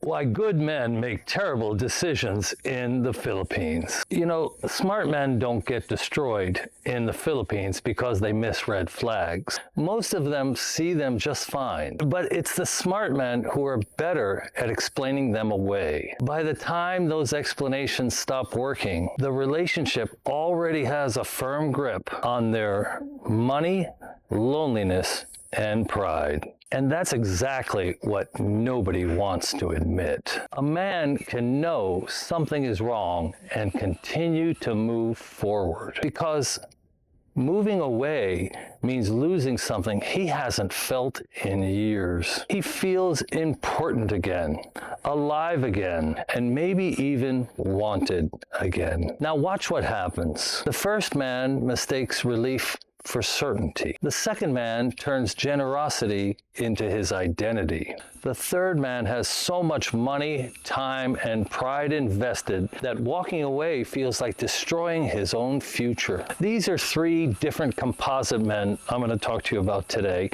Why good men make terrible decisions in the Philippines. You know, smart men don't get destroyed in the Philippines because they miss red flags. Most of them see them just fine. But it's the smart men who are better at explaining them away. By the time those explanations stop working, the relationship already has a firm grip on their money, loneliness, and pride. And that's exactly what nobody wants to admit. A man can know something is wrong and continue to move forward, because moving away means losing something he hasn't felt in years. He feels important again, alive again, and maybe even wanted again. Now watch what happens. The first man mistakes relief for certainty. The second man turns generosity into his identity. The third man has so much money, time, and pride invested that walking away feels like destroying his own future. These are three different composite men I'm going to talk to you about today.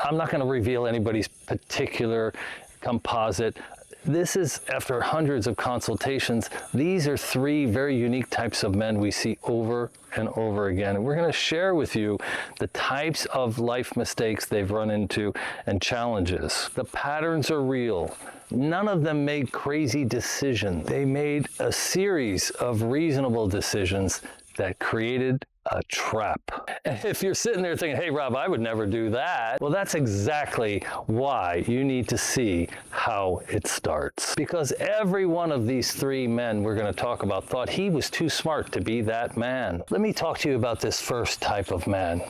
I'm not going to reveal anybody's particular composite. This is after hundreds of consultations. These are three very unique types of men we see over and over again. And we're going to share with you the types of life mistakes they've run into and challenges. The patterns are real. None of them made crazy decisions. They made a series of reasonable decisions that created a trap. And if you're sitting there thinking, hey Rob, I would never do that, well, that's exactly why you need to see how it starts. Because every one of these three men we're going to talk about thought he was too smart to be that man. Let me talk to you about this first type of man.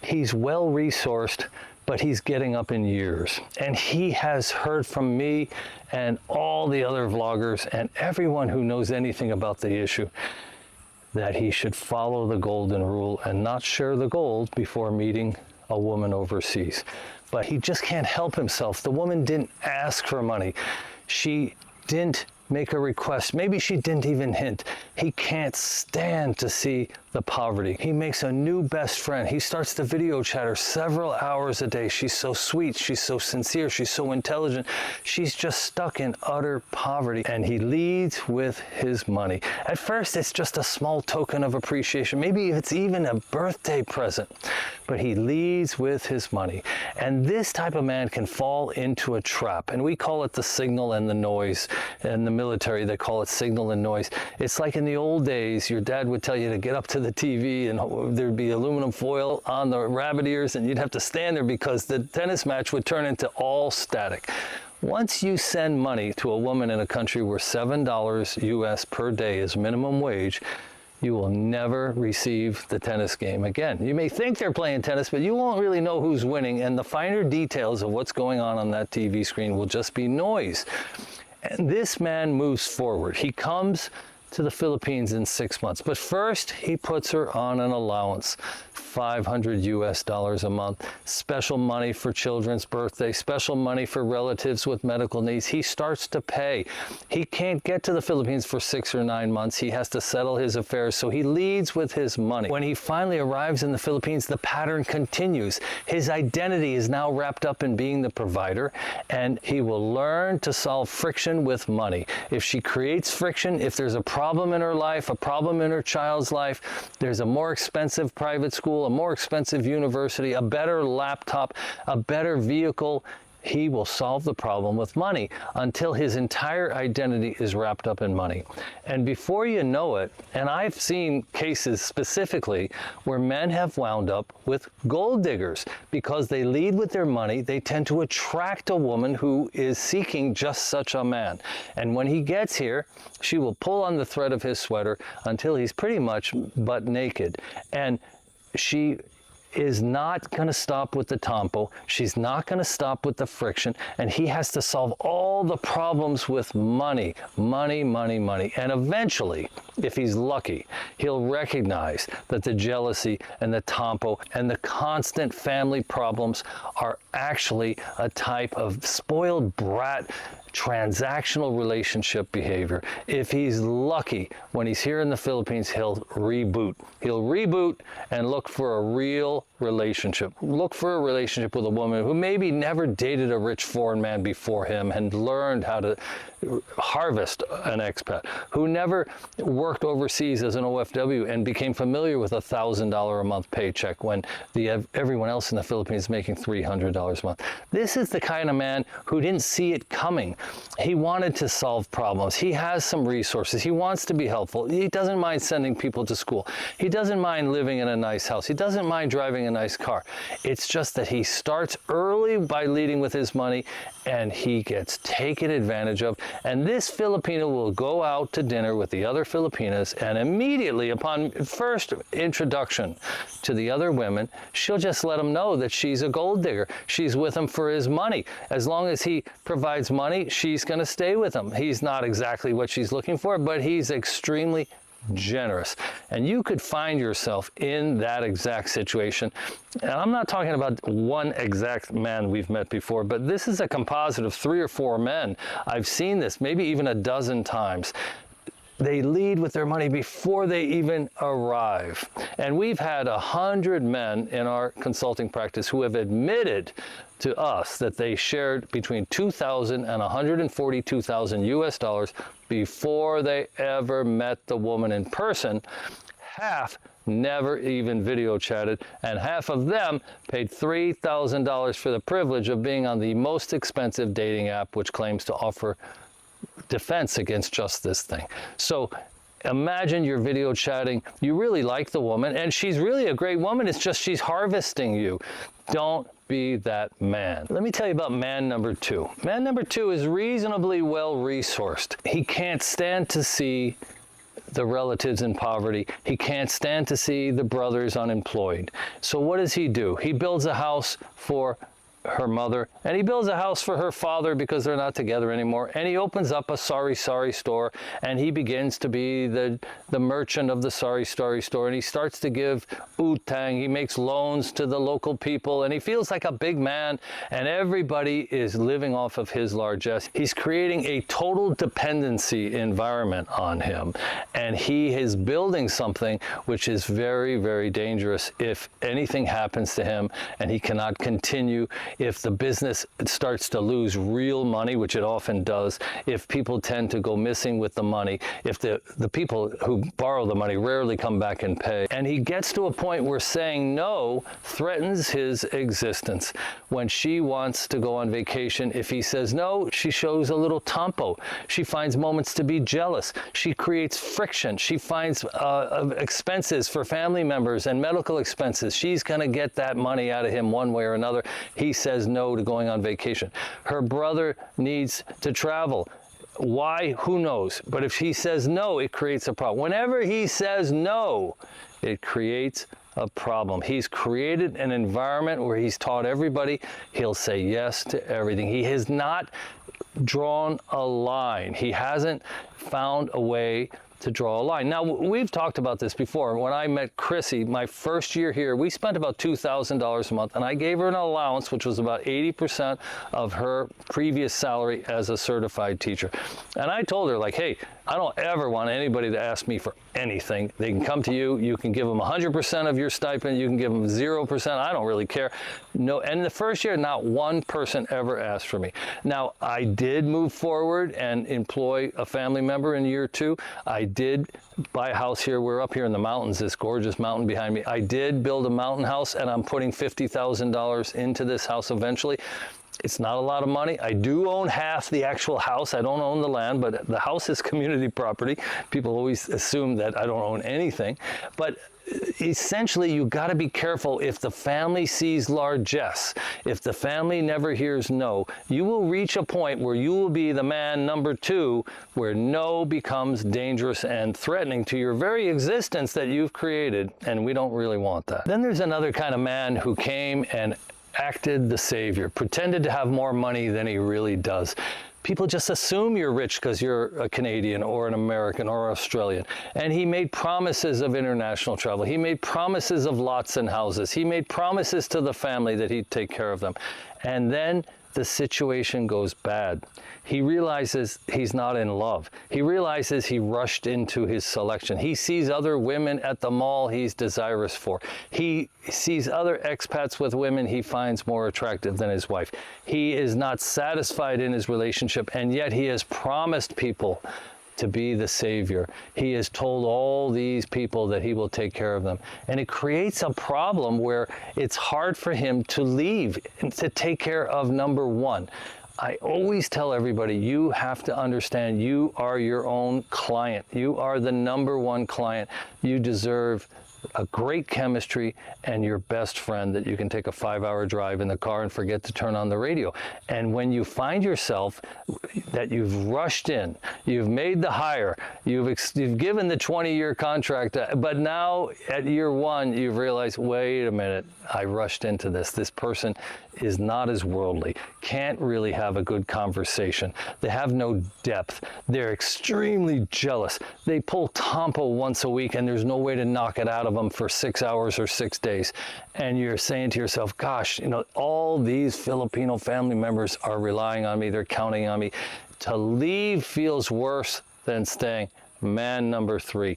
He's well-resourced, but he's getting up in years. And he has heard from me and all the other vloggers and everyone who knows anything about the issue that he should follow the golden rule and not share the gold before meeting a woman overseas. But he just can't help himself. The woman didn't ask for money. She didn't make a request. Maybe she didn't even hint. He can't stand to see the poverty. He makes a new best friend. He starts to video chat her several hours a day. She's so sweet. She's so sincere. She's so intelligent. She's just stuck in utter poverty. And he leads with his money. At first, it's just a small token of appreciation. Maybe it's even a birthday present. But he leads with his money. And this type of man can fall into a trap. And we call it the signal and the noise. In the military, they call it signal and noise. It's like in the old days, your dad would tell you to get up to the TV and there'd be aluminum foil on the rabbit ears and you'd have to stand there because the tennis match would turn into all static. Once you send money to a woman in a country where $7 US per day is minimum wage, you will never receive the tennis game again. You may think they're playing tennis, but you won't really know who's winning, and the finer details of what's going on that TV screen will just be noise. And this man moves forward. He comes to the Philippines in 6 months. But first, he puts her on an allowance, $500 US a month, special money for children's birthday, special money for relatives with medical needs. He starts to pay. He can't get to the Philippines for 6 or 9 months. He has to settle his affairs, so he leads with his money. When he finally arrives in the Philippines, the pattern continues. His identity is now wrapped up in being the provider, and he will learn to solve friction with money. If she creates friction, if there's a problem in her life, a problem in her child's life, there's a more expensive private school, a more expensive university, a better laptop, a better vehicle, he will solve the problem with money until his entire identity is wrapped up in money. And before you know it, and I've seen cases specifically where men have wound up with gold diggers because they lead with their money. They tend to attract a woman who is seeking just such a man. And when he gets here, she will pull on the thread of his sweater until he's pretty much butt naked. And she is not going to stop with the tampo. She's not going to stop with the friction. And he has to solve all the problems with money, money, money, money. And eventually, if he's lucky, he'll recognize that the jealousy and the tampo and the constant family problems are actually a type of spoiled brat transactional relationship behavior. If he's lucky, when he's here in the Philippines, he'll reboot. He'll reboot and look for a real relationship. Look for a relationship with a woman who maybe never dated a rich foreign man before him and learned how to harvest an expat, who never worked overseas as an OFW and became familiar with $1,000 a month paycheck when everyone else in the Philippines is making $300 a month. This is the kind of man who didn't see it coming. He wanted to solve problems. He has some resources. He wants to be helpful. He doesn't mind sending people to school. He doesn't mind living in a nice house. He doesn't mind driving a nice car. It's just that he starts early by leading with his money, and he gets taken advantage of. And this Filipino will go out to dinner with the other Filipinas, and immediately upon first introduction to the other women, she'll just let him know that she's a gold digger. She's with him for his money. As long as he provides money, she's going to stay with him. He's not exactly what she's looking for, but he's extremely generous. And you could find yourself in that exact situation. And I'm not talking about one exact man we've met before, but this is a composite of 3 or 4 men. I've seen this maybe even a dozen times. They lead with their money before they even arrive. And we've had 100 men in our consulting practice who have admitted to us that they shared between $2,000 and $142,000 US dollars before they ever met the woman in person. Half never even video chatted, and half of them paid $3,000 for the privilege of being on the most expensive dating app, which claims to offer defense against just this thing. So imagine you're video chatting, you really like the woman, and she's really a great woman, it's just she's harvesting you. Don't be that man. Let me tell you about man number 2. Man number 2 is reasonably well resourced. He can't stand to see the relatives in poverty. He can't stand to see the brothers unemployed. So what does he do? He builds a house for her mother, and he builds a house for her father because they're not together anymore, and he opens up a sorry store, and he begins to be the merchant of the sorry store, and he starts to give utang. He makes loans to the local people, and he feels like a big man, and everybody is living off of his largesse. He's creating a total dependency environment on him, and he is building something which is very, very dangerous if anything happens to him and he cannot continue. If the business starts to lose real money, which it often does, if people tend to go missing with the money, if the people who borrow the money rarely come back and pay, and he gets to a point where saying no threatens his existence. When she wants to go on vacation, if he says no, she shows a little tampo. She finds moments to be jealous. She creates friction. She finds expenses for family members and medical expenses. She's going to get that money out of him one way or another. He says no to going on vacation. Her brother needs to travel. Why? Who knows? But if he says no, it creates a problem. Whenever he says no, it creates a problem. He's created an environment where he's taught everybody he'll say yes to everything. He has not drawn a line. He hasn't found a way to draw a line. Now, we've talked about this before. When I met Chrissy, my first year here, we spent about $2,000 a month, and I gave her an allowance, which was about 80% of her previous salary as a certified teacher. And I told her, like, hey, I don't ever want anybody to ask me for anything. They can come to you. You can give them 100% of your stipend. You can give them 0%. I don't really care. No. And the first year, not one person ever asked for me. Now, I did move forward and employ a family member in year 2. I did buy a house here. We're up here in the mountains, this gorgeous mountain behind me. I did build a mountain house, and I'm putting $50,000 into this house eventually. It's not a lot of money. I do own half the actual house. I don't own the land, but the house is community property. People always assume that I don't own anything. But essentially, you got to be careful. If the family sees largesse, if the family never hears no, you will reach a point where you will be the man number 2, where no becomes dangerous and threatening to your very existence that you've created, and we don't really want that. Then there's another kind of man who came and acted the savior, pretended to have more money than he really does. People just assume you're rich because you're a Canadian or an American or Australian. And he made promises of international travel. He made promises of lots and houses. He made promises to the family that he'd take care of them. And then the situation goes bad. He realizes he's not in love. He realizes he rushed into his selection. He sees other women at the mall he's desirous for. He sees other expats with women he finds more attractive than his wife. He is not satisfied in his relationship, and yet he has promised people to be the savior. He has told all these people that he will take care of them. And it creates a problem where it's hard for him to leave and to take care of number one. I always tell everybody, you have to understand you are your own client. You are the number one client. You deserve a great chemistry and your best friend that you can take a 5-hour drive in the car and forget to turn on the radio. And when you find yourself that you've rushed in, you've made the hire, you've given the 20-year contract, but now at year one, you've realized, wait a minute, I rushed into this. This person is not as worldly, can't really have a good conversation. They have no depth. They're extremely jealous. They pull Tompo once a week and there's no way to knock it out of them for 6 hours or 6 days. And you're saying to yourself, gosh, you know, all these Filipino family members are relying on me. They're counting on me. To leave feels worse than staying. Man number 3.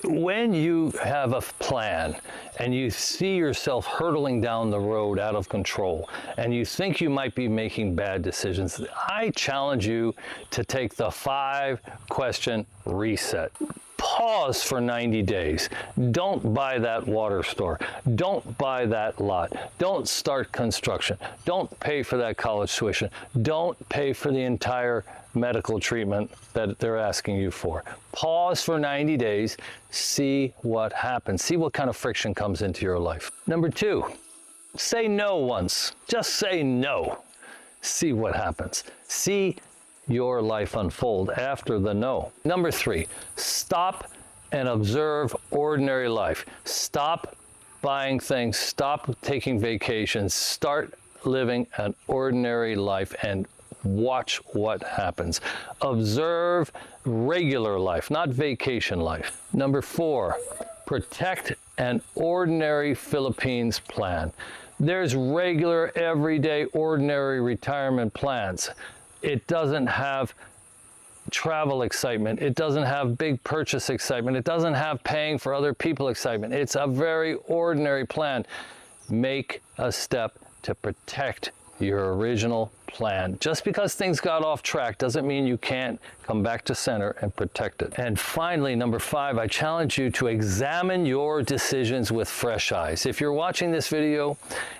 When you have a plan and you see yourself hurtling down the road out of control and you think you might be making bad decisions, I challenge you to take the 5-question reset. Pause for 90 days. Don't buy that water store. Don't buy that lot. Don't start construction. Don't pay for that college tuition. Don't pay for the entire medical treatment that they're asking you for. Pause for 90 days. See what happens. See what kind of friction comes into your life. Number 2, say no once. Just say no. See what happens. See your life unfold after the no. Number 3, stop and observe ordinary life. Stop buying things, stop taking vacations, start living an ordinary life and watch what happens. Observe regular life, not vacation life. Number 4, protect an ordinary Philippines plan. There's regular, everyday, ordinary retirement plans. It doesn't have travel excitement. It doesn't have big purchase excitement. It doesn't have paying for other people excitement. It's a very ordinary plan. Make a step to protect your original plan. Just because things got off track doesn't mean you can't come back to center and protect it. And finally, number 5, I challenge you to examine your decisions with fresh eyes. If you're watching this video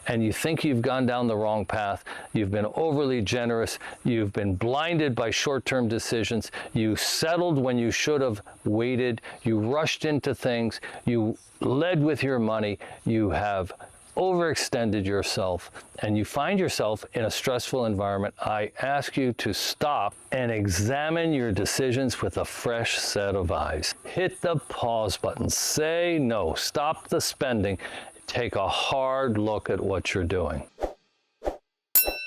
and you think you've gone down the wrong path, you've been overly generous, you've been blinded by short-term decisions, you settled when you should have waited, you rushed into things, you led with your money, you have overextended yourself, and you find yourself in a stressful environment, I ask you to stop and examine your decisions with a fresh set of eyes. Hit the pause button. Say no. Stop the spending. Take a hard look at what you're doing.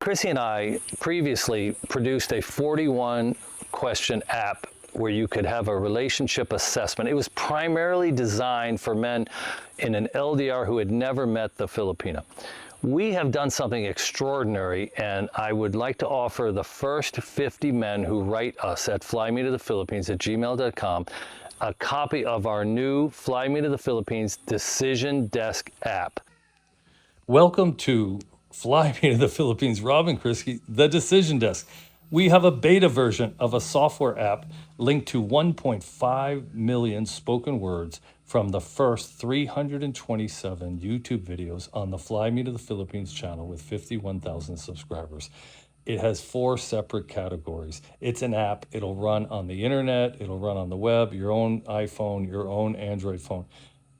Chrissy and I previously produced a 41-question app where you could have a relationship assessment. It was primarily designed for men in an LDR who had never met the Filipina. We have done something extraordinary, and I would like to offer the first 50 men who write us at flymetothe@gmail.com a copy of our new Fly Me to the Philippines Decision Desk app. Welcome to Fly Me to the Philippines, Rob and Chrissy, the Decision Desk. We have a beta version of a software app linked to 1.5 million spoken words from the first 327 YouTube videos on the Fly Me to the Philippines channel with 51,000 subscribers. It has 4 separate categories. It's an app. It'll run on the internet. It'll run on the web, your own iPhone, your own Android phone.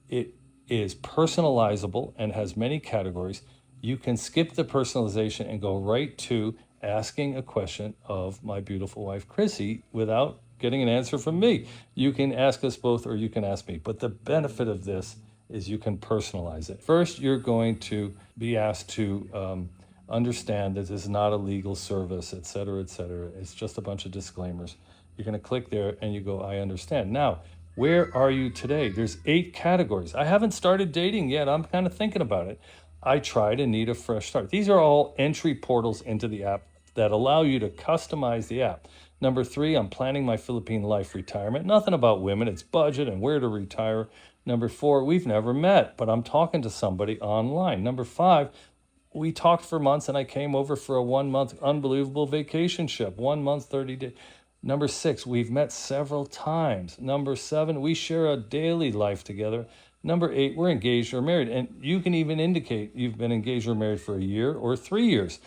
It is personalizable and has many categories. You can skip the personalization and go right to asking a question of my beautiful wife, Chrissy, without getting an answer from me. You can ask us both, or you can ask me. But the benefit of this is you can personalize it. First, you're going to be asked to understand that this is not a legal service, et cetera, et cetera. It's just a bunch of disclaimers. You're going to click there and you go, I understand. Now, where are you today? There's 8 categories. I haven't started dating yet. I'm kind of thinking about it. I tried and need a fresh start. These are all entry portals into the app that allow you to customize the app. Number 3, I'm planning my Philippine life retirement. Nothing about women, it's budget and where to retire. Number 4, we've never met, but I'm talking to somebody online. Number 5, we talked for months and I came over for a 1-month unbelievable vacation ship, 1 month, 30 days. Number 6, we've met several times. Number 7, we share a daily life together. Number 8, we're engaged or married. And you can even indicate you've been engaged or married for a year or 3 years.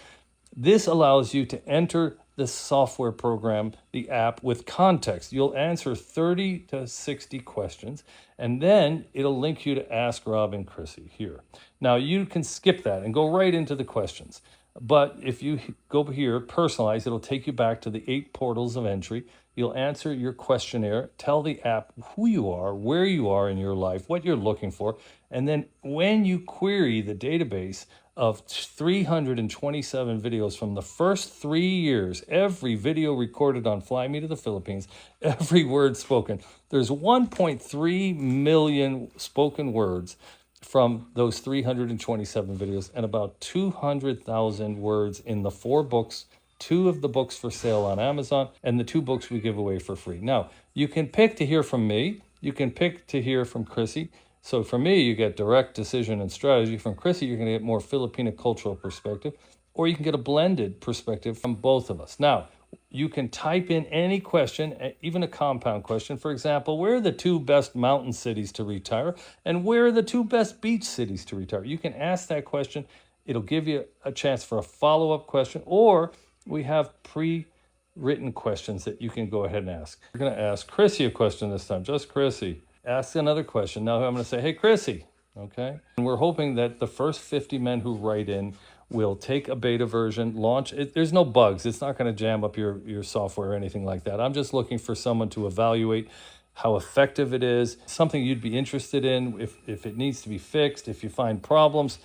This allows you to enter the software program, the app, with context. You'll answer 30 to 60 questions, and then it'll link you to Ask Rob and Chrissy here. Now, you can skip that and go right into the questions. But if you go here, personalize, it'll take you back to the 8 portals of entry. You'll answer your questionnaire, tell the app who you are, where you are in your life, what you're looking for. And then when you query the database of 327 videos from the first 3 years, every video recorded on Fly Me to the Philippines, every word spoken, there's 1.3 million spoken words from those 327 videos and about 200,000 words in the 4 books, 2 of the books for sale on Amazon, and the 2 books we give away for free. Now, you can pick to hear from me. You can pick to hear from Chrissy. So for me, you get direct decision and strategy. From Chrissy, you're going to get more Filipina cultural perspective, or you can get a blended perspective from both of us. Now, you can type in any question, even a compound question. For example, where are the 2 best mountain cities to retire? And where are the 2 best beach cities to retire? You can ask that question. It'll give you a chance for a follow-up question, or we have pre-written questions that you can go ahead and ask. We're going to ask Chrissy a question this time, just Chrissy. Ask another question. Now I'm going to say, hey, Chrissy, okay? And we're hoping that the first 50 men who write in will take a beta version, launch it. There's no bugs. It's not going to jam up your software or anything like that. I'm just looking for someone to evaluate how effective it is, something you'd be interested in, if it needs to be fixed, if you find problems.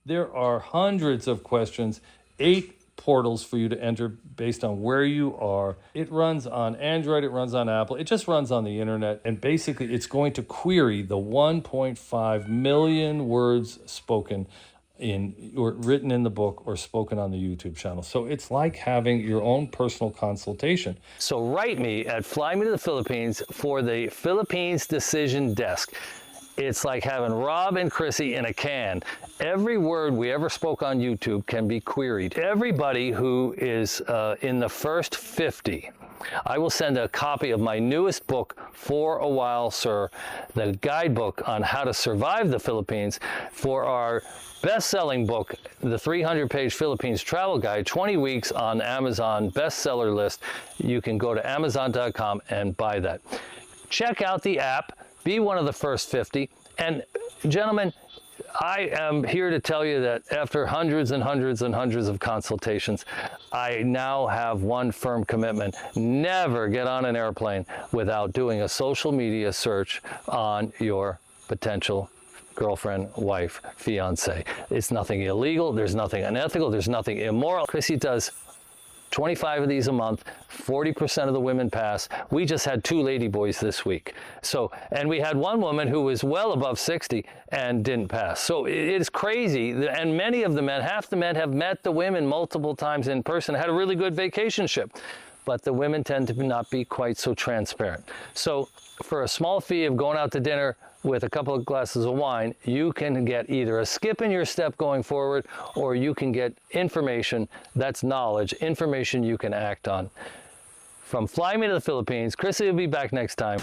There are hundreds of questions, 8 portals for you to enter based on where you are. It runs on Android, it runs on Apple, it just runs on the internet, and basically it's going to query the 1.5 million words spoken in or written in the book or spoken on the YouTube channel. So it's like having your own personal consultation. So write me at Fly Me to the Philippines for the Philippines Decision Desk. It's like having Rob and Chrissy in a can. Every word we ever spoke on YouTube can be queried. Everybody who is in the first 50, I will send a copy of my newest book, For a While, Sir, the guidebook on how to survive the Philippines, for our best-selling book, the 300-page Philippines Travel Guide, 20 weeks on Amazon bestseller list. You can go to Amazon.com and buy that. Check out the app. Be one of the first 50. And gentlemen, I am here to tell you that after hundreds and hundreds and hundreds of consultations, I now have one firm commitment. Never get on an airplane without doing a social media search on your potential girlfriend, wife, fiance. It's nothing illegal. There's nothing unethical. There's nothing immoral. Chrissy does 25 of these a month, 40% of the women pass. We just had 2 ladyboys this week. So, and we had one woman who was well above 60 and didn't pass. So it is crazy. And many of the men, half the men have met the women multiple times in person, had a really good vacationship. But the women tend to not be quite so transparent. So for a small fee of going out to dinner with a couple of glasses of wine, you can get either a skip in your step going forward, or you can get information that's knowledge, information you can act on. From Fly Me to the Philippines, Chrissy will be back next time.